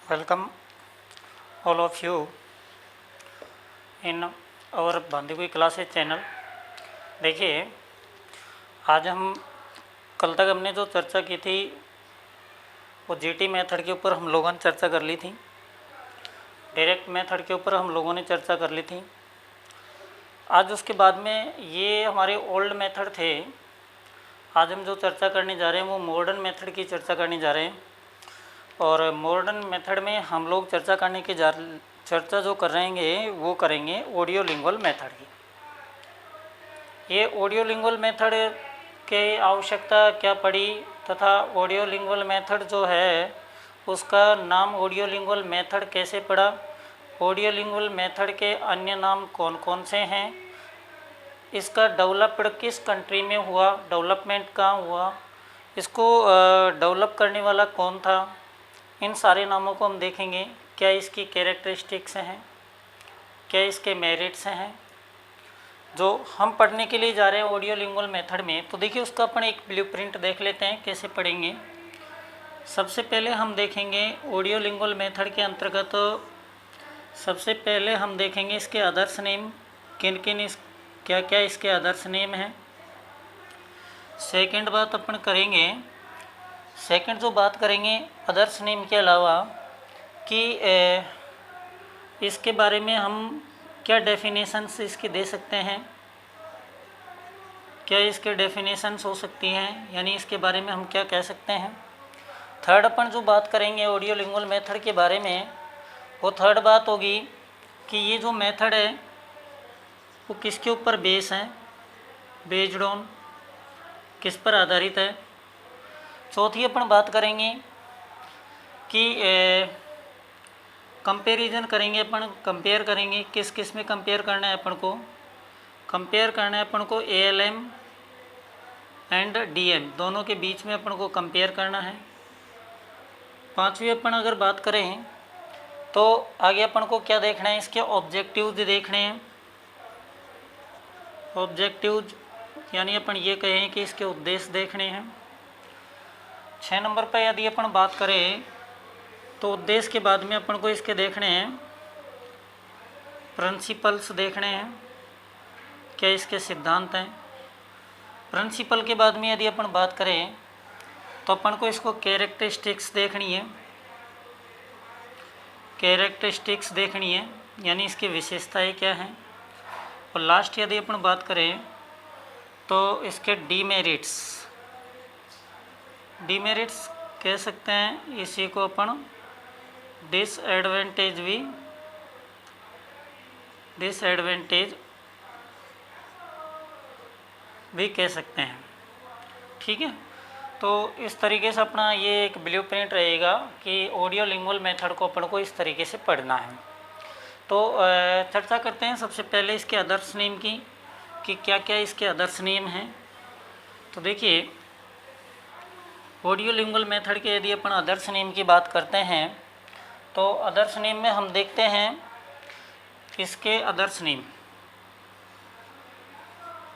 Welcome all of you in our Bandipuri classes channel. देखिए, आज हम कल तक हमने जो चर्चा की थी वो जीटी मेथड के ऊपर हम लोगों ने चर्चा कर ली थी, डायरेक्ट मेथड के ऊपर हम लोगों ने चर्चा कर ली थी। आज उसके बाद में ये हमारे ओल्ड मेथड थे। आज हम जो चर्चा करने जा रहे हैं वो मॉडर्न मेथड की चर्चा करने जा रहे हैं। और मॉडर्न मेथड में हम लोग चर्चा जो करेंगे वो करेंगे ऑडियो लिंगुअल मेथड की। ये ऑडियो लिंगुअल मेथड के आवश्यकता क्या पड़ी तथा ऑडियो लिंगुअल मेथड जो है उसका नाम ऑडियो लिंगुअल मेथड कैसे पड़ा, ऑडियो लिंगुअल मेथड के अन्य नाम कौन कौन से हैं, इसका डेवलप्ड किस कंट्री में हुआ, डेवलपमेंट कहाँ हुआ, इसको डेवलप करने वाला कौन था, इन सारे नामों को हम देखेंगे। क्या इसकी कैरेक्टरिस्टिक्स हैं, क्या इसके मेरिट्स हैं, जो हम पढ़ने के लिए जा रहे हैं ऑडियो लिंगुअल मेथड में। तो देखिए, उसका अपन एक ब्लूप्रिंट देख लेते हैं कैसे पढ़ेंगे। सबसे पहले हम देखेंगे ऑडियो लिंगुअल मेथड के अंतर्गत सबसे पहले हम देखेंगे इसके अदर्स नेम, किन किन क्या क्या इसके अदर्स नेम हैं। सेकंड बात अपन करेंगे, सेकंड जो बात करेंगे अदर्स नेम के अलावा कि इसके बारे में हम क्या डेफिनेशंस इसकी दे सकते हैं, क्या इसके डेफिनेशंस हो सकती हैं, यानी इसके बारे में हम क्या कह सकते हैं। थर्ड अपन जो बात करेंगे ऑडियो लिंगुअल मेथड के बारे में, वो थर्ड बात होगी कि ये जो मेथड है वो किसके ऊपर बेस है, बेस्ड ऑन किस पर आधारित है। चौथी अपन बात करेंगे कि कंपैरिजन करेंगे, अपन कंपेयर करेंगे किस किस में कंपेयर करना है अपन को। कंपेयर करना है अपन को ALM एंड DM दोनों के बीच में अपन को कंपेयर करना है। पांचवी अपन अगर बात करें तो आगे अपन को क्या देखना है, इसके ऑब्जेक्टिव्स देखने हैं। ऑब्जेक्टिव्स यानी अपन ये कहें कि इसके उद्देश्य देखने हैं। 6 नंबर पर यदि अपन बात करें तो उद्देश्य के बाद में अपन को इसके देखने हैं प्रिंसिपल्स देखने हैं, क्या इसके सिद्धांत हैं। प्रिंसिपल के बाद में यदि अपन बात करें तो अपन को इसको कैरेक्टरिस्टिक्स देखनी है, कैरेक्टरिस्टिक्स देखनी है यानी इसकी विशेषताएं क्या हैं। और लास्ट यदि अपन बात करें तो इसके डीमेरिट्स कह सकते हैं, इसी को अपन डिसएडवांटेज भी कह सकते हैं। ठीक है, तो इस तरीके से अपना ये एक ब्लूप्रिंट रहेगा कि ऑडियो लिंगुअल मेथड को अपन को इस तरीके से पढ़ना है। तो चर्चा करते हैं सबसे पहले इसके अदर्स नेम की कि क्या क्या इसके अदर्स नेम हैं। तो देखिए, ऑडियो लिंगुअल मेथड के यदि अपन अदर्स नेम की बात करते हैं तो अदर्स नेम में हम देखते हैं इसके अदर्स नेम,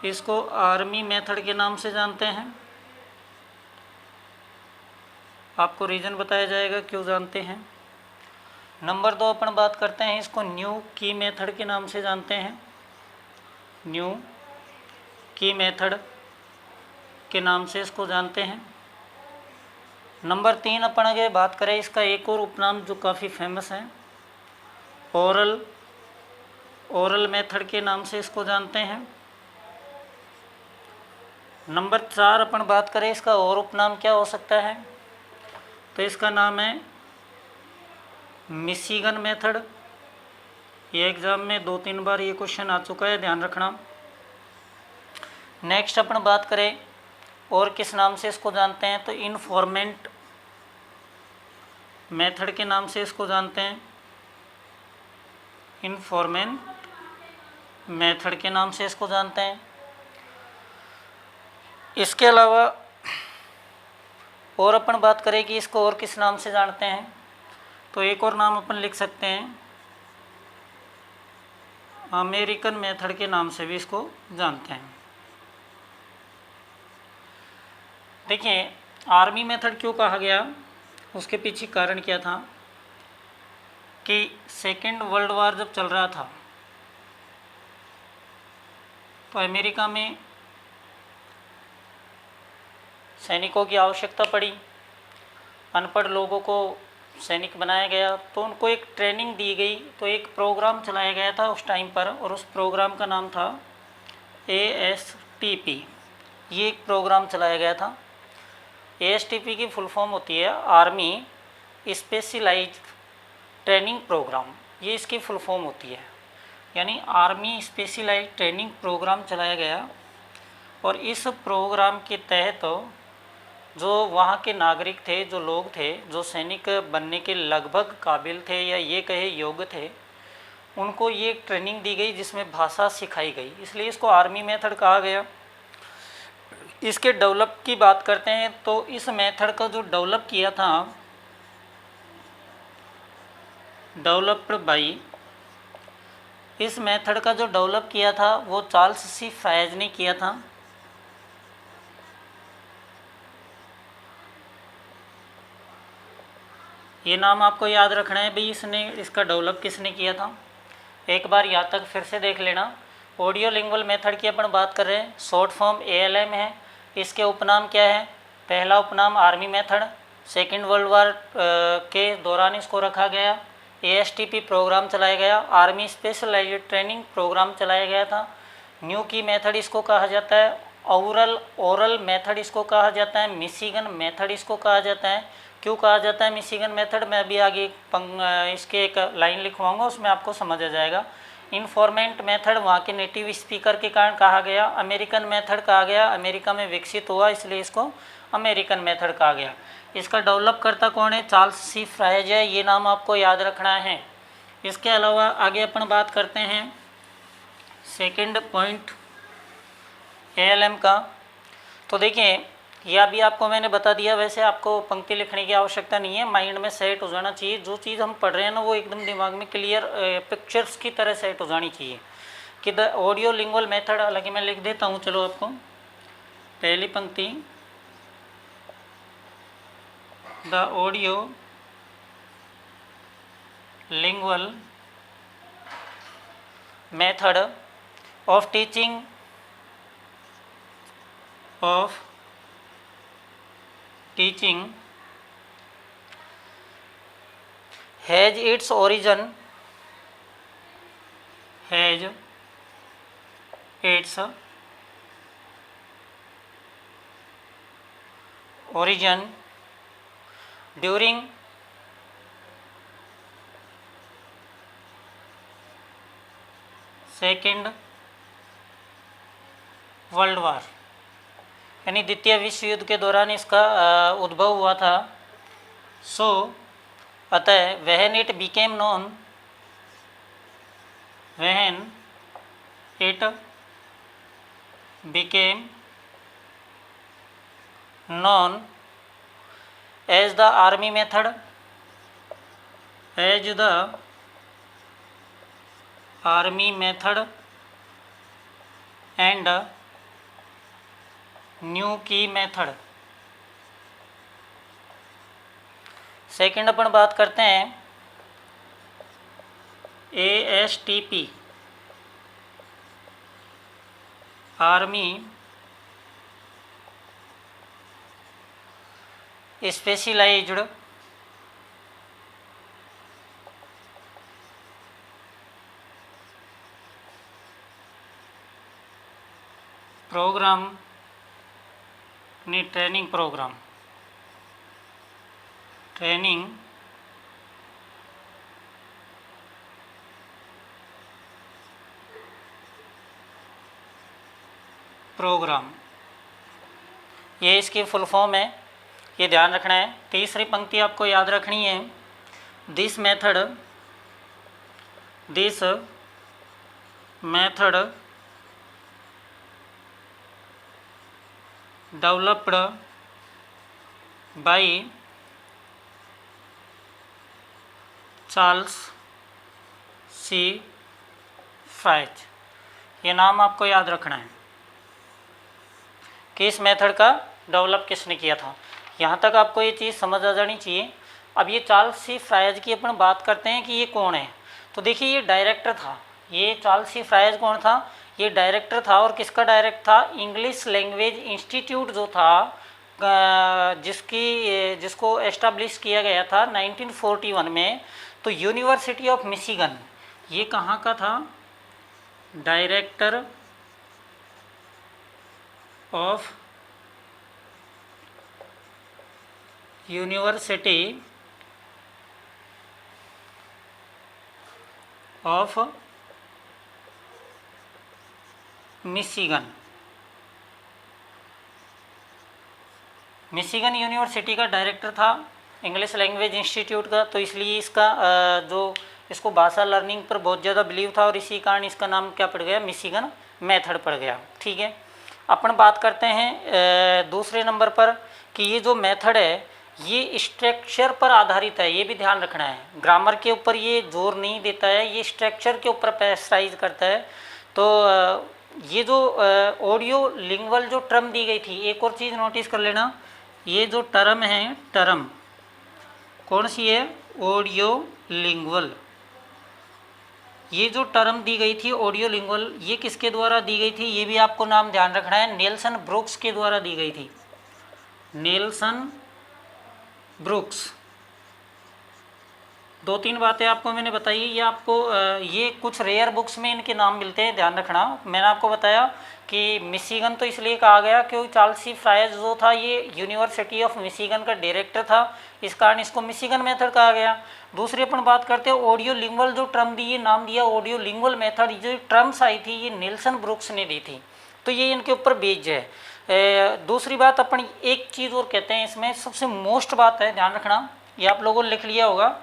इसको आर्मी मेथड के नाम से जानते हैं। आपको रीज़न बताया जाएगा क्यों जानते हैं। नंबर 2 अपन बात करते हैं, इसको न्यू की मेथड के नाम से जानते हैं, न्यू की मेथड के नाम से इसको जानते हैं। नंबर 3 अपन अगर बात करें, इसका एक और उपनाम जो काफ़ी फेमस है, ओरल मेथड के नाम से इसको जानते हैं। नंबर 4 अपन बात करें, इसका और उपनाम क्या हो सकता है, तो इसका नाम है मिशिगन मेथड। ये एग्ज़ाम में 2-3 बार ये क्वेश्चन आ चुका है, ध्यान रखना। नेक्स्ट अपन बात करें और किस नाम से इसको जानते हैं, तो इन्फॉर्मेंट मेथड के नाम से इसको जानते हैं, इन्फॉर्मेंट मेथड के नाम से इसको जानते हैं। इसके अलावा और अपन बात करें कि इसको और किस नाम से जानते हैं, तो एक और नाम अपन लिख सकते हैं, अमेरिकन मेथड के नाम से भी इसको जानते हैं। देखिए, आर्मी मेथड क्यों कहा गया, उसके पीछे कारण क्या था। कि सेकेंड वर्ल्ड वार जब चल रहा था तो अमेरिका में सैनिकों की आवश्यकता पड़ी। अनपढ़ लोगों को सैनिक बनाया गया तो उनको एक ट्रेनिंग दी गई, तो एक प्रोग्राम चलाया गया था उस टाइम पर, और उस प्रोग्राम का नाम था ASTP। ये एक प्रोग्राम चलाया गया था। ASTP की फुल फॉर्म होती है आर्मी स्पेशलाइज्ड ट्रेनिंग प्रोग्राम, ये इसकी फुल फॉर्म होती है। यानी आर्मी स्पेशलाइज्ड ट्रेनिंग प्रोग्राम चलाया गया, और इस प्रोग्राम के तहत जो वहाँ के नागरिक थे, जो लोग थे, जो सैनिक बनने के लगभग काबिल थे या ये कहे योग्य थे, उनको ये ट्रेनिंग दी गई जिसमें भाषा सिखाई गई, इसलिए इसको आर्मी मेथड कहा गया। इसके डेवलप की बात करते हैं तो इस मेथड को जो डेवलप किया था, डेवलप्ड बाई, इस मेथड का जो डेवलप किया था वो चार्ल्स सी फ्राइज ने किया था। ये नाम आपको याद रखना है भाई, इसने इसका डेवलप किसने किया था। एक बार यहाँ तक फिर से देख लेना। ऑडियो लिंगुअल मेथड की अपन बात कर रहे हैं, शॉर्ट फॉर्म ALM है। इसके उपनाम क्या है? पहला उपनाम army method, second world war के दौरान इसको रखा गया। ASTP प्रोग्राम चलाया गया, आर्मी स्पेशलाइज्ड ट्रेनिंग प्रोग्राम चलाया गया था। न्यू की मेथड इसको कहा जाता है, ओरल मेथड इसको कहा जाता है, मिशिगन मेथड इसको कहा जाता है। क्यों कहा जाता है मिशिगन मेथड? मैं अभी आगे इसके एक लाइन लिखवाऊंगा, उसमें आपको समझ आ जाएगा। इन्फॉर्मेंट मेथड वहाँ के नेटिव स्पीकर के कारण कहा गया। अमेरिकन मेथड कहा गया, अमेरिका में विकसित हुआ इसलिए इसको अमेरिकन मेथड कहा गया। इसका डेवलप करता कौन है? चार्ल्स सी फ्राइज है, ये नाम आपको याद रखना है। इसके अलावा आगे अपन बात करते हैं सेकंड पॉइंट ALM का। तो देखिए यह भी आपको मैंने बता दिया, वैसे आपको पंक्ति लिखने की आवश्यकता नहीं है, माइंड में सेट हो जाना चाहिए। जो चीज़ हम पढ़ रहे हैं ना वो एकदम दिमाग में क्लियर पिक्चर्स की तरह सेट हो जानी चाहिए कि द ऑडियो लिंगुअल मेथड। हालांकि मैं लिख देता हूँ, चलो आपको पहली पंक्ति, the audio lingual method of teaching has its origin during second world war, यानी द्वितीय विश्व युद्ध के दौरान इसका उद्भव हुआ था। सो अतः when it became known as the army method and new key method. Second अपन बात करते हैं ASTP, army specialized program, training program, ये इसकी फुल फॉर्म है, ये ध्यान रखना है। तीसरी पंक्ति आपको याद रखनी है, this method developed by Charles C Fries. ये नाम आपको याद रखना है कि इस मेथड का डेवलप किसने किया था। यहाँ तक आपको ये चीज़ समझ आ जानी चाहिए। अब ये चार्ल्स सी फ्रायज की अपन बात करते हैं कि ये कौन है। तो देखिए ये डायरेक्टर था, ये चार्ल्स सी फ्रायज कौन था, ये डायरेक्टर था। और किसका डायरेक्ट था, इंग्लिश लैंग्वेज इंस्टीट्यूट जो था जिसको एस्टाब्लिश किया गया था 1941 में। तो यूनिवर्सिटी ऑफ मिशिगन, ये कहाँ का था, director of university of Michigan, Michigan university का डायरेक्टर था इंग्लिश लैंग्वेज इंस्टीट्यूट का। तो इसलिए इसका जो इसको भाषा लर्निंग पर बहुत ज़्यादा बिलीव था और इसी कारण इसका नाम क्या पड़ गया, मिशिगन मेथड पड़ गया। ठीक है, अपन बात करते हैं दूसरे नंबर पर कि ये जो मेथड है ये स्ट्रक्चर पर आधारित है। ये भी ध्यान रखना है, ग्रामर के ऊपर ये जोर नहीं देता है, ये स्ट्रक्चर के ऊपर प्रेशराइज करता है। तो ये जो ऑडियो लिंगुअल जो टर्म दी गई थी, एक और चीज़ नोटिस कर लेना, ये जो टर्म है, टर्म कौन सी है, ऑडियो लिंगुअल। ये जो टर्म दी गई थी ऑडियो लिंगुअल, ये किसके द्वारा दी गई थी, ये भी आपको नाम ध्यान रखना है, नेल्सन ब्रुक्स के द्वारा दी गई थी, नेल्सन ब्रुक्स। दो तीन बातें आपको मैंने बताई, ये आपको ये कुछ रेयर बुक्स में इनके नाम मिलते हैं, ध्यान रखना। मैंने आपको बताया कि मिशिगन तो इसलिए कहा गया क्योंकि चार्ल्स सी फ्रायज जो था ये यूनिवर्सिटी ऑफ मिशिगन का डायरेक्टर था, इस कारण इसको मिशिगन मेथड कहा गया। दूसरी अपन बात करते हैं ऑडियो लिंगुअल, जो टर्म दी, नाम दिया ऑडियो लिंगुअल मेथड, जो टर्म्स आई थी ये नेल्सन ब्रुक्स ने दी थी, तो ये इनके ऊपर बेस्ड है। दूसरी बात अपन एक चीज़ और कहते हैं इसमें, सबसे मोस्ट बात है, ध्यान रखना, ये आप लोगों ने लिख लिया होगा,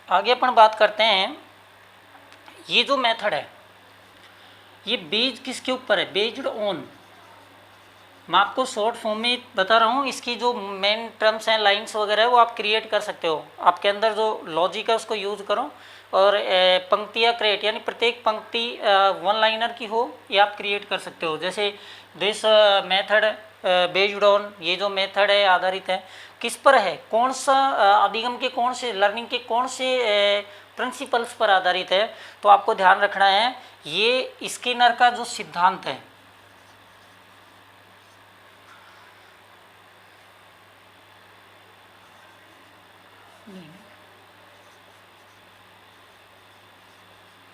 आगे अपन बात करते हैं, ये जो मेथड है ये बेस्ड किसके ऊपर है, बेस्ड ऑन, मैं आपको शॉर्ट फॉर्म में बता रहा हूँ, इसकी जो मेन टर्म्स हैं, लाइंस वगैरह है वो आप क्रिएट कर सकते हो, आपके अंदर जो लॉजिक है उसको यूज़ करो और पंक्तियाँ क्रिएट, यानी प्रत्येक पंक्ति वन लाइनर की हो, ये आप क्रिएट कर सकते हो। जैसे दिस मेथड बेस्ड ऑन, ये जो मेथड है आधारित है किस पर है, कौन सा अधिगम के कौन से, लर्निंग के कौन से प्रिंसिपल्स पर आधारित है। तो आपको ध्यान रखना है ये स्किनर का जो सिद्धांत है,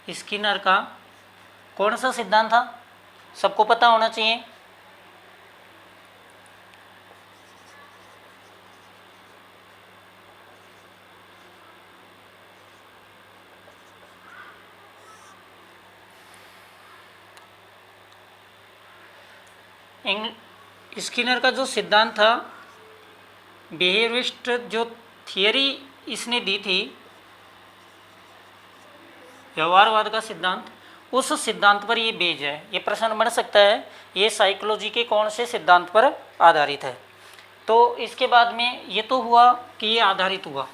स्किनर का कौन सा सिद्धांत था, सबको पता होना चाहिए। स्किनर का जो सिद्धांत था, बिहेवियरिस्ट जो थियरी इसने दी थी, व्यवहारवाद का सिद्धांत, उस सिद्धांत पर ये बेज है। ये प्रश्न बन सकता है ये साइकोलॉजी के कौन से सिद्धांत पर आधारित है। तो इसके बाद में ये तो हुआ कि ये आधारित हुआ,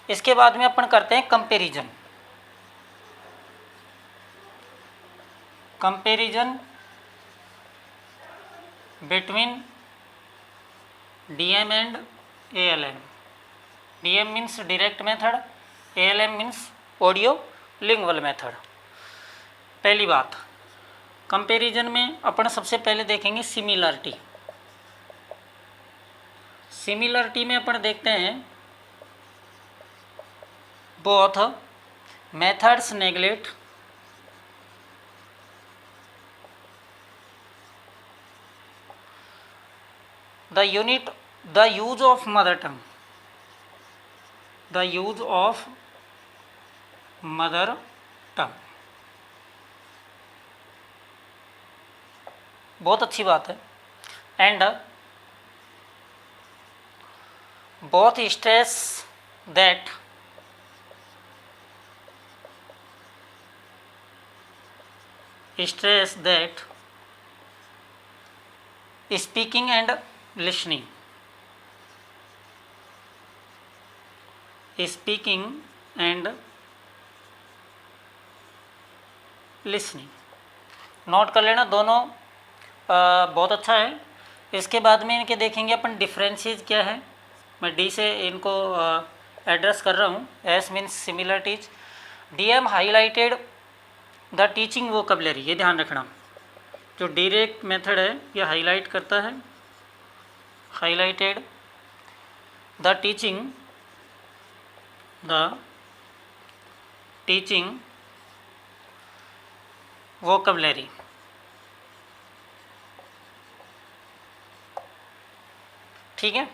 इसके बाद में अपन करते हैं comparison, comparison between DM and ALM. DM means direct method, ALM means audio lingual method. पहली बात, कंपैरिजन में अपन सबसे पहले देखेंगे सिमिलरिटी। सिमिलरिटी में अपन देखते हैं both methods neglect the use of mother tongue, the use of mother tongue। बहुत अच्छी बात है। And both stress that speaking and listening, speaking and listening, note कर लेना दोनों बहुत अच्छा है। इसके बाद में इनके देखेंगे अपन डिफरेंसेस क्या है। मैं डी से इनको एड्रेस कर रहा हूँ। S means similarities. DM highlighted the teaching vocabulary, ये ध्यान रखना। जो डायरेक्ट मेथड है ये हाईलाइट करता है, हाईलाइटेड द टीचिंग वोकैबुलरी। ठीक है।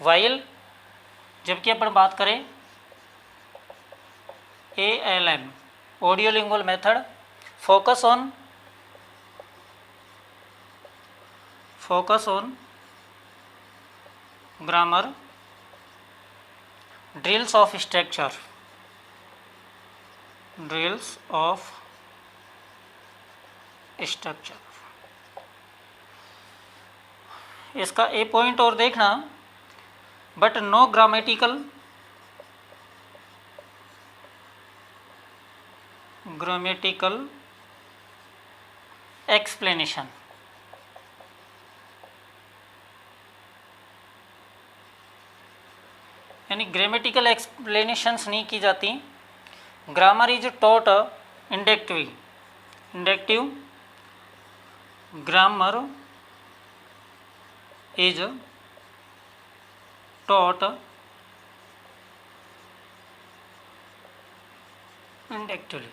वाइल जबकि अपन बात करें ALM audiolingual method, focus on grammar, drills of structure, इसका ए पॉइंट और देखना, बट नो ग्रामेटिकल एक्सप्लेनेशन। यानी ग्रामेटिकल एक्सप्लेनेशंस नहीं की जाती। Grammar is taught inductive grammar is taught inductively.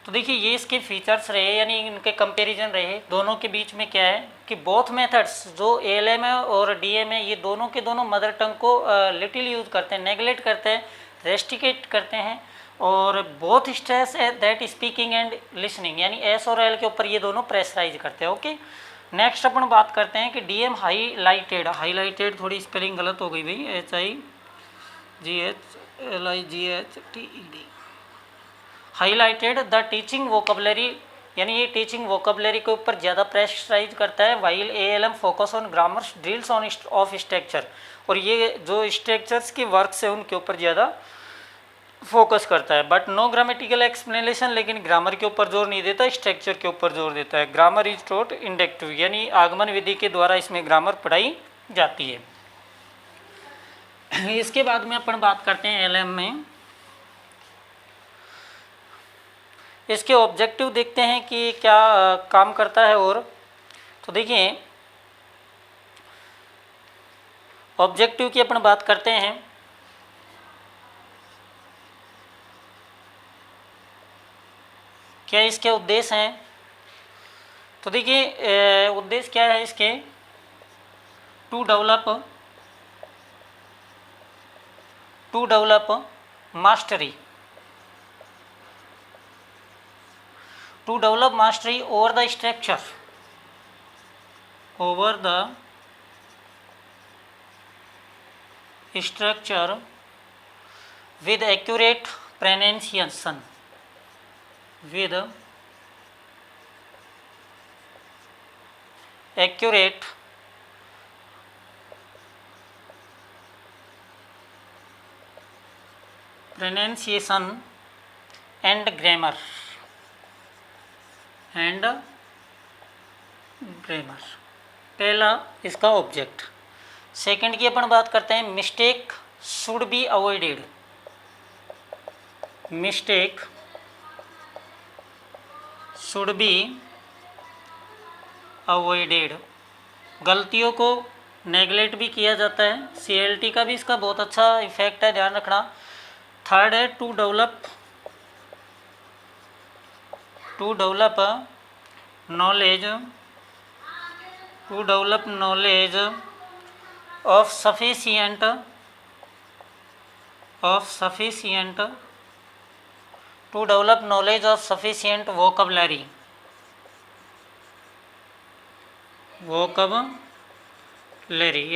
तो देखिए ये इसके फीचर्स रहे, यानी इनके कंपैरिजन रहे। दोनों के बीच में क्या है कि बोथ मेथड्स जो ALM है और DM है, ये दोनों के दोनों मदर टंग को लिटिल यूज़ करते हैं, नेगलेक्ट करते हैं, रेस्ट्रिकेट करते हैं। और बोथ स्ट्रेस है दैट स्पीकिंग एंड लिसनिंग, यानी S और L के ऊपर ये दोनों प्रेशराइज करते हैं। ओके, नेक्स्ट अपन बात करते हैं कि DM हाईलाइटेड थोड़ी स्पेलिंग गलत हो गई भाई, HIGHLIGHTED। Highlighted the teaching vocabulary, यानी ये टीचिंग वोकैबुलरी के ऊपर ज़्यादा प्रेशराइज करता है। While ALM focus on grammar, drills of structure, और ये जो स्ट्रक्चर्स की वर्क्स है उनके ऊपर ज़्यादा फोकस करता है। बट नो ग्रामेटिकल एक्सप्लेनेशन, लेकिन ग्रामर के ऊपर जोर नहीं देता, स्ट्रक्चर के ऊपर जोर देता है। ग्रामर इज टॉट इंडक्टिव, यानी आगमन विधि के द्वारा इसमें ग्रामर पढ़ाई जाती है। इसके बाद में अपन बात करते हैं LM में। इसके ऑब्जेक्टिव देखते हैं कि क्या काम करता है। और तो देखिए ऑब्जेक्टिव की अपन बात करते हैं। क्या इसके उद्देश्य हैं, तो देखिए उद्देश्य क्या है इसके, to develop mastery, over the structure, with accurate pronunciation, and grammar, पहला इसका ऑब्जेक्ट। सेकंड की अपन बात करते हैं, मिस्टेक शुड बी अवॉइडेड, गलतियों को नेगलेक्ट भी किया जाता है। CLT का भी इसका बहुत अच्छा इफेक्ट है, ध्यान रखना। थर्ड है to develop knowledge of sufficient vocabulary,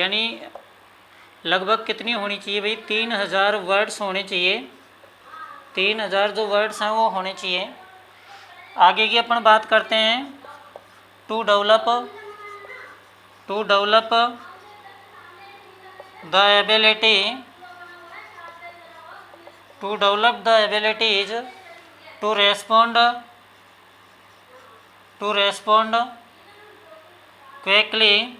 यानी लगभग कितनी होनी चाहिए भाई, 3000 वर्ड्स होने चाहिए। 3000 जो वर्ड्स हैं वो होने चाहिए। आगे की अपन बात करते हैं, to develop the abilities to respond quickly,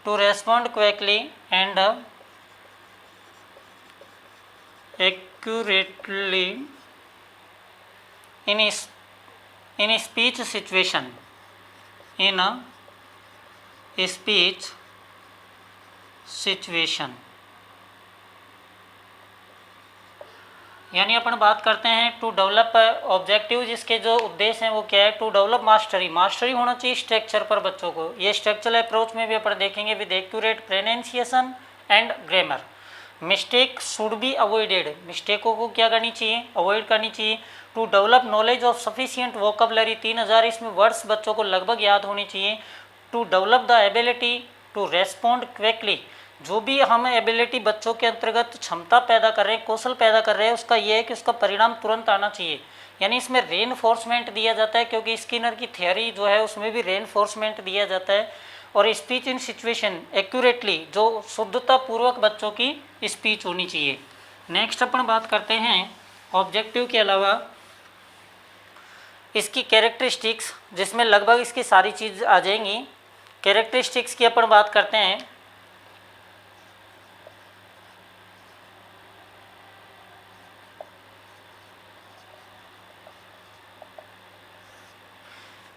to respond quickly and accurately in speech situation, in a speech situation। यानी अपन बात करते हैं टू डेवलप ऑब्जेक्टिव, जिसके जो उद्देश्य हैं वो क्या है, टू डेवलप मास्टरी होना चाहिए स्ट्रक्चर पर बच्चों को। ये स्ट्रक्चरल अप्रोच में भी अपन देखेंगे with accurate pronunciation and grammar. Mistake should be avoided, मिस्टेकों को क्या करनी चाहिए, अवॉइड करनी चाहिए। To develop knowledge of sufficient vocabulary, 3000 इसमें वर्ड्स बच्चों को लगभग याद होनी चाहिए। To develop the ability to respond quickly, जो भी हम एबिलिटी बच्चों के अंतर्गत क्षमता पैदा कर रहे हैं, कौशल पैदा कर रहे हैं, उसका ये है कि उसका परिणाम तुरंत आना चाहिए। यानी इसमें रेनफोर्समेंट दिया जाता है, क्योंकि स्किनर की थियोरी जो है उसमें भी रेनफोर्समेंट दिया जाता है। और स्पीच इन सिचुएशन एक्यूरेटली, जो शुद्धता पूर्वक बच्चों की स्पीच होनी चाहिए। नेक्स्ट अपन बात करते हैं ऑब्जेक्टिव के अलावा इसकी कैरेक्टरिस्टिक्स, जिसमें लगभग इसकी सारी चीज़ आ जाएंगी। कैरेक्टरिस्टिक्स की अपन बात करते हैं।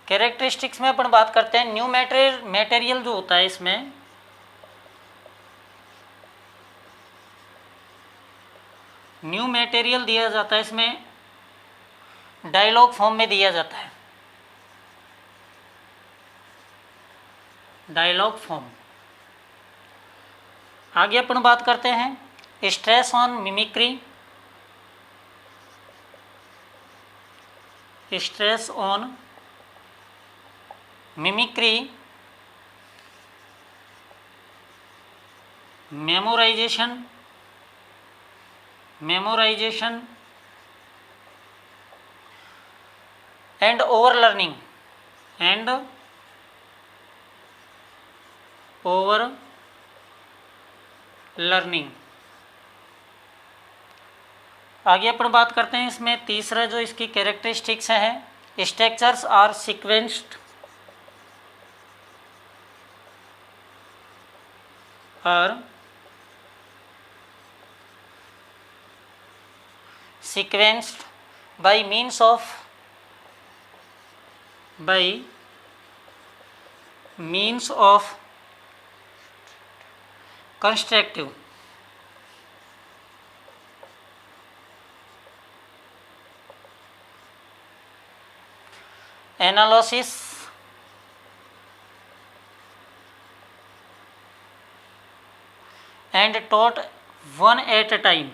कैरेक्टरिस्टिक्स में अपन बात करते हैं न्यू मटेरियल जो होता है, इसमें न्यू मटेरियल दिया जाता है, इसमें डायलॉग फॉर्म में दिया जाता है, डायलॉग फॉर्म। आगे अपन बात करते हैं stress on mimicry, stress on mimicry, memorisation and over learning. आगे अपन बात करते हैं इसमें तीसरा जो इसकी कैरेक्टरिस्टिक्स है, structures are sequenced, by means of constructive analysis and taught one at a time,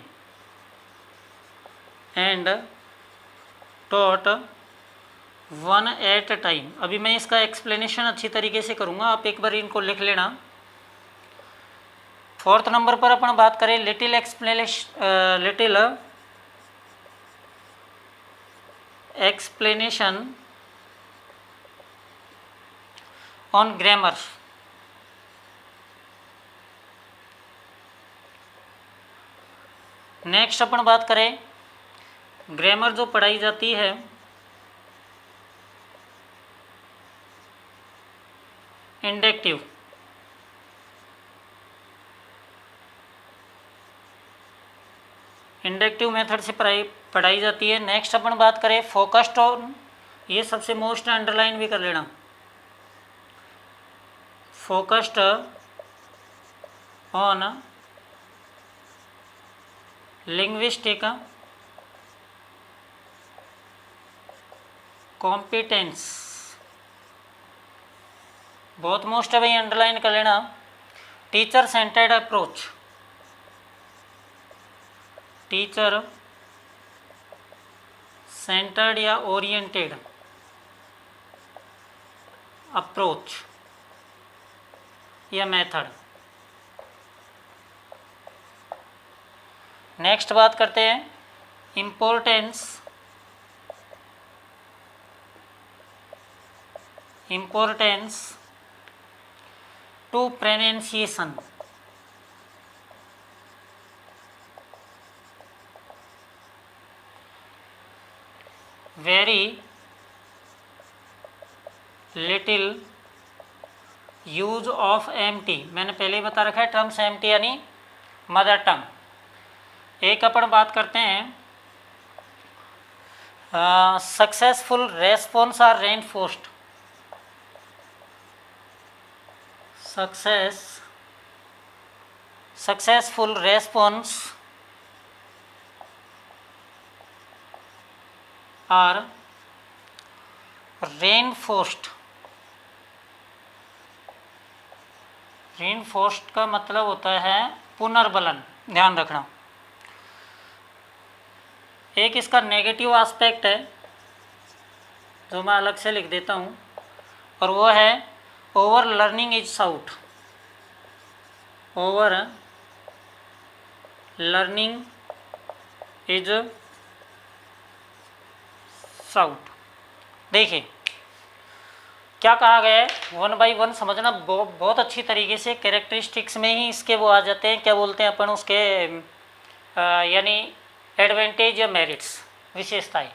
अभी मैं इसका एक्सप्लेनेशन अच्छी तरीके से करूँगा, आप एक बार इनको लिख लेना। 4th नंबर पर अपन बात करें little explanation on grammar. Next अपन बात करें ग्रामर जो पढ़ाई जाती है इंडक्टिव, मेथड से पढ़ाई जाती है। नेक्स्ट अपन बात करें फोकस्ड ऑन, ये सबसे मोस्ट अंडरलाइन भी कर लेना, फोकस्ड ऑन लिंग्विस्टिक कॉम्पिटेंस, बहुत मोस्ट है भाई, अंडरलाइन कर लेना। Teacher centred approach, teacher centred या ओरिएंटेड अप्रोच या मेथड। नेक्स्ट बात करते हैं importance to pronunciation, very little use of MT, मैंने पहले ही बता रखा है टर्म्स एमटी यानी मदर टंग। एक अपन बात करते हैं successful response are reinforced, successful response are reinforced. Reinforced का मतलब होता है पुनर्बलन, ध्यान रखना। एक इसका नेगेटिव एस्पेक्ट है जो मैं अलग से लिख देता हूँ, और वो है over learning is sought, over learning is sought. देखिए क्या कहा गया है, वन बाय वन समझना बहुत अच्छी तरीके से। कैरेक्टरिस्टिक्स में ही इसके वो आ जाते हैं, क्या बोलते हैं अपन उसके, यानी एडवांटेज या मेरिट्स, विशेषताएं।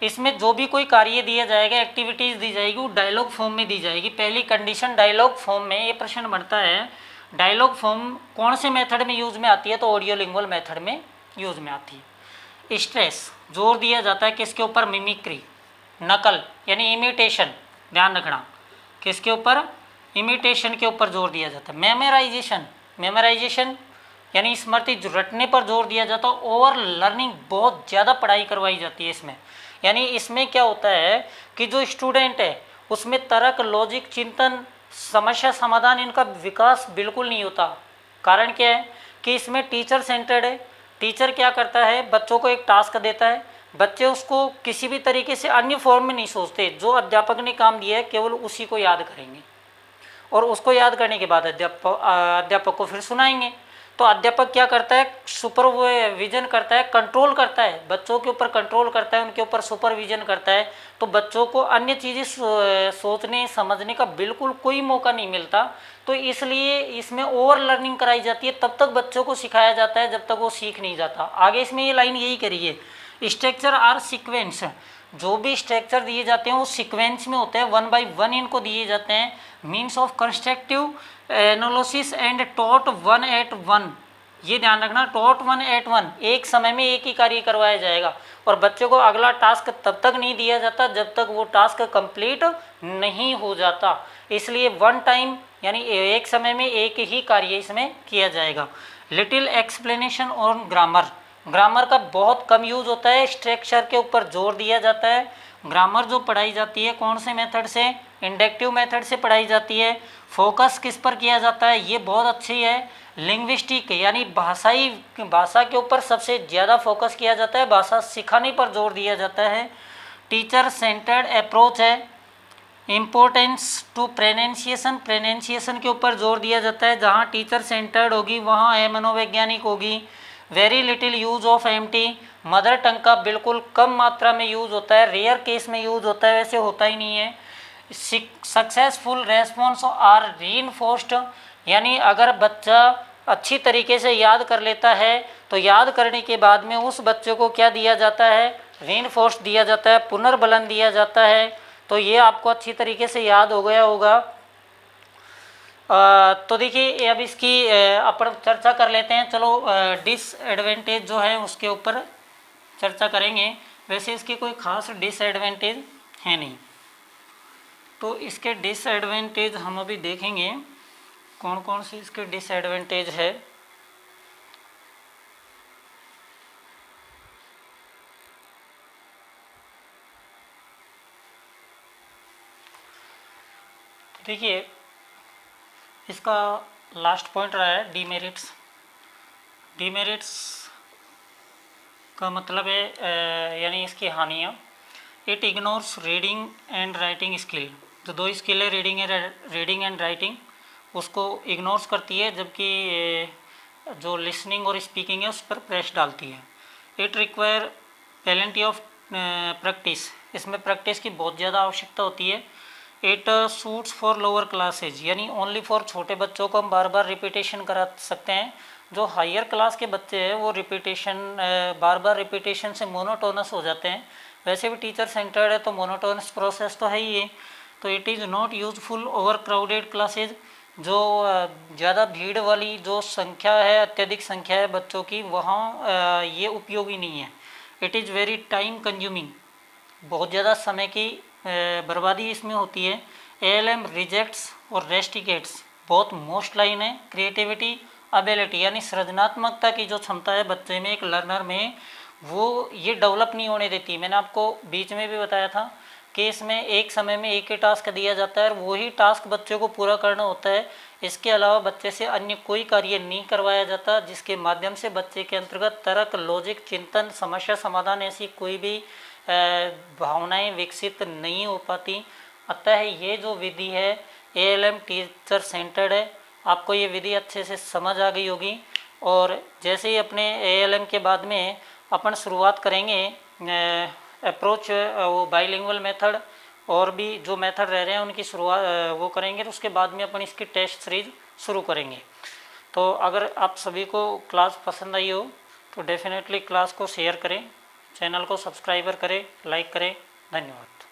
इसमें जो भी कोई कार्य दिया जाएगा, एक्टिविटीज़ दी जाएगी, वो डायलॉग फॉर्म में दी जाएगी। पहली कंडीशन डायलॉग फॉर्म में, ये प्रश्न बनता है डायलॉग फॉर्म कौन से मेथड में यूज में आती है, तो ऑडियो लिंगुअल मेथड में यूज में आती है। स्ट्रेस जोर दिया जाता है किसके ऊपर, मिमिक्री, नकल यानी इमिटेशन, ध्यान रखना, किसके ऊपर, इमिटेशन के ऊपर जोर दिया जाता है। मेमोराइजेशन, मेमोराइजेशन यानी स्मृति रटने पर जोर दिया जाता है। ओवर लर्निंग, बहुत ज़्यादा पढ़ाई करवाई जाती है इसमें। यानी इसमें क्या होता है कि जो स्टूडेंट है उसमें तर्क, लॉजिक, चिंतन, समस्या समाधान, इनका विकास बिल्कुल नहीं होता। कारण क्या है कि इसमें टीचर सेंटर्ड है। टीचर क्या करता है, बच्चों को एक टास्क देता है, बच्चे उसको किसी भी तरीके से अन्य फॉर्म में नहीं सोचते। जो अध्यापक ने काम दिया है केवल उसी को याद करेंगे, और उसको याद करने के बाद अध्यापक को फिर सुनाएंगे। तो अध्यापक क्या करता है, सुपरविजन करता है, कंट्रोल करता है, बच्चों के ऊपर कंट्रोल करता है, उनके ऊपर सुपरविजन करता है। तो बच्चों को अन्य चीज़ें सोचने समझने का बिल्कुल कोई मौका नहीं मिलता। तो इसलिए इसमें ओवर लर्निंग कराई जाती है। तब तक बच्चों को सिखाया जाता है जब तक वो सीख नहीं जाता। आगे इसमें ये लाइन यही करिए, स्ट्रक्चर आर सीक्वेंस, जो भी स्ट्रक्चर दिए जाते हैं वो सीक्वेंस में होते हैं, वन बाय वन इनको दिए जाते हैं। Means of contrastive analysis and taught one at one, ये ध्यान रखना, टॉट वन एट वन, एक समय में एक ही कार्य करवाया जाएगा। और बच्चे को अगला टास्क तब तक नहीं दिया जाता जब तक वो टास्क कंप्लीट नहीं हो जाता। इसलिए वन टाइम यानी एक समय में एक ही कार्य इसमें किया जाएगा। Little explanation on grammar, grammar का बहुत कम यूज होता है, स्ट्रक्चर के ऊपर जोर दिया जाता है। ग्रामर जो पढ़ाई जाती है कौन से मेथड से, इंडक्टिव मेथड से पढ़ाई जाती है। फोकस किस पर किया जाता है, ये बहुत अच्छी है, लिंग्विस्टिक यानी भाषा के ऊपर सबसे ज़्यादा फोकस किया जाता है, भाषा सिखाने पर जोर दिया जाता है। टीचर सेंटर्ड अप्रोच है। इम्पोर्टेंस टू प्रोनाउंसिएशन, प्रोनाउंसिएशन के ऊपर जोर दिया जाता है। जहाँ टीचर सेंटर्ड होगी वहाँ मनोवैज्ञानिक होगी। Very little use of MT, mother tongue का बिल्कुल कम मात्रा में यूज़ होता है, रेयर केस में यूज़ होता है, वैसे होता ही नहीं है। सक्सेसफुल रेस्पॉन्स आर रीइंफोर्स्ड, यानी अगर बच्चा अच्छी तरीके से याद कर लेता है तो याद करने के बाद में उस बच्चे को क्या दिया जाता है, रीइंफोर्स्ड दिया जाता है, पुनर्बलन दिया जाता है। तो ये आपको अच्छी तरीके से याद हो गया होगा। तो देखिए अब इसकी अपन चर्चा कर लेते हैं। चलो डिसएडवांटेज जो है उसके ऊपर चर्चा करेंगे। वैसे इसके कोई खास डिसएडवांटेज है नहीं, तो इसके डिसएडवांटेज हम अभी देखेंगे कौन कौन से इसके डिसएडवांटेज है। देखिए इसका लास्ट पॉइंट रहा है डीमेरिट्स। डीमेरिट्स का मतलब है यानी इसकी हानियाँ। It ignores reading and writing skill, जो दो स्किल है रीडिंग एंड राइटिंग, उसको इग्नोर्स करती है, जबकि जो लिसनिंग और स्पीकिंग है उस पर प्रेस डालती है। It require plenty of practice, इसमें प्रैक्टिस की बहुत ज़्यादा आवश्यकता होती है। It suits for lower classes, यानी ओनली फॉर छोटे बच्चों को हम बार बार रिपीटेशन करा सकते हैं। जो हायर क्लास के बच्चे हैं वो रिपीटेशन बार बार रिपीटेशन से मोनोटोनस हो जाते हैं। वैसे भी टीचर सेंटर्ड है तो मोनोटोनस प्रोसेस तो है ही है। तो it is not useful over crowded classes, जो ज़्यादा भीड़ वाली जो संख्या है, अत्यधिक संख्या है बच्चों की, वहाँ ये उपयोगी नहीं है। It is very time consuming, बहुत ज़्यादा समय की बर्बादी इसमें होती है। ALM रिजेक्ट्स और रेस्टिकेट्स बहुत मोस्ट लाइन है क्रिएटिविटी एबिलिटी, यानी सृजनात्मकता की जो क्षमता है बच्चे में, एक लर्नर में, वो ये डेवलप नहीं होने देती। मैंने आपको बीच में भी बताया था कि इसमें एक समय में एक ही टास्क दिया जाता है और वही टास्क बच्चे को पूरा करना होता है। इसके अलावा बच्चे से अन्य कोई कार्य नहीं करवाया जाता जिसके माध्यम से बच्चे के अंतर्गत तर्क, लॉजिक, चिंतन, समस्या समाधान ऐसी कोई भी भावनाएं विकसित नहीं हो पाती। अतः ये जो विधि है ALM टीचर सेंटर्ड है। आपको ये विधि अच्छे से समझ आ गई होगी। और जैसे ही अपने ALM के बाद में अपन शुरुआत करेंगे अप्रोच वो बाइलिंगुअल मेथड और भी जो मेथड रह रहे हैं उनकी शुरुआत वो करेंगे, तो उसके बाद में अपन इसकी टेस्ट सीरीज शुरू करेंगे। तो अगर आप सभी को क्लास पसंद आई हो तो डेफिनेटली क्लास को शेयर करें, चैनल को सब्सक्राइबर करें, लाइक करें। धन्यवाद।